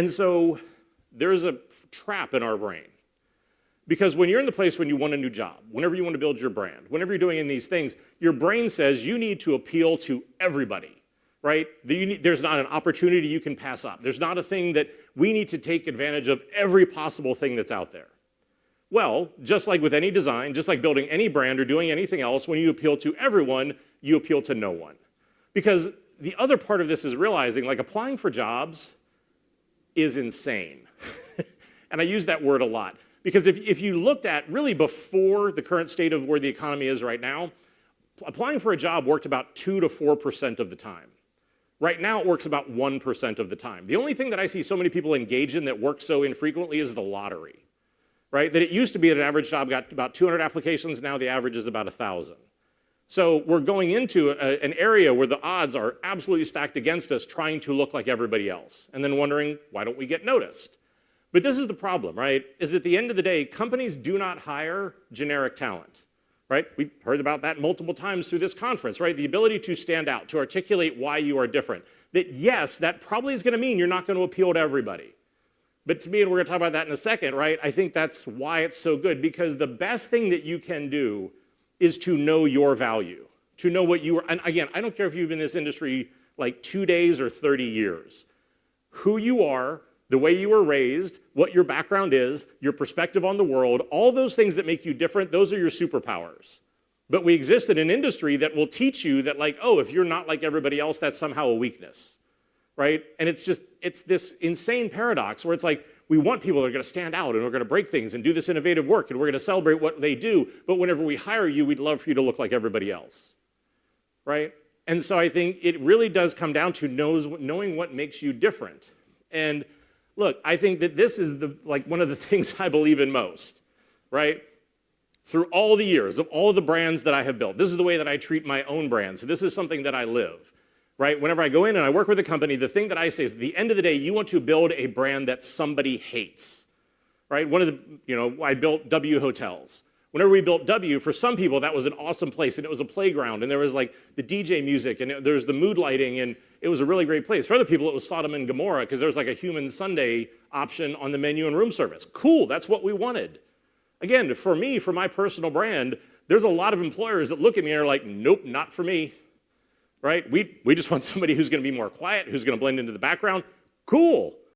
And so there's a trap in our brain. Because when you're in the place when you want a new job, whenever you want to build your brand, whenever you're doing in these things, your brain says you need to appeal to everybody, right? There's not an opportunity you can pass up. There's not a thing that we need to take advantage of every possible thing that's out there. Well, just like with any design, just like building any brand or doing anything else, when you appeal to everyone, you appeal to no one. Because the other part of this is realizing, like, applying for jobs is insane. And I use that word a lot. Because if you looked at really before the current state of where the economy is right now, applying for a job worked about 2 to 4% of the time. Right now, it works about 1% of the time. The only thing that I see so many people engage in that works so infrequently is the lottery, right? That it used to be that an average job got about 200 applications, now the average is about 1,000. So we're going into an area where the odds are absolutely stacked against us, trying to look like everybody else, and then wondering, why don't we get noticed? But this is the problem, right? Is at the end of the day, companies do not hire generic talent, right? We heard about that multiple times through this conference, right? The ability to stand out, to articulate why you are different. That yes, that probably is going to mean you're not going to appeal to everybody. But to me, and we're going to talk about that in a second, right? I think that's why it's so good, because the best thing that you can do is to know your value, to know what you are. And again, I don't care if you've been in this industry like 2 days or 30 years. Who you are, the way you were raised, what your background is, your perspective on the world, all those things that make you different, those are your superpowers. But we exist in an industry that will teach you that, like, oh, if you're not like everybody else, that's somehow a weakness, right? And it's this insane paradox where it's like, we want people that are going to stand out and are going to break things and do this innovative work, and we're going to celebrate what they do, but whenever we hire you, we'd love for you to look like everybody else, right? And so I think it really does come down to knowing what makes you different. And look, I think that this is one of the things I believe in most, right? Through all the years of all the brands that I have built, this is the way that I treat my own brand. So this is something that I live, right? Whenever I go in and I work with a company, the thing that I say is, at the end of the day, you want to build a brand that somebody hates, right? I built W Hotels. Whenever we built W, for some people, that was an awesome place, and it was a playground, and there was like the DJ music, and there was the mood lighting, and it was a really great place. For other people, it was Sodom and Gomorrah, because there was like a human Sunday option on the menu and room service. Cool, that's what we wanted. Again, for me, for my personal brand, there's a lot of employers that look at me and are like, nope, not for me, right? We just want somebody who's going to be more quiet, who's going to blend into the background. Cool.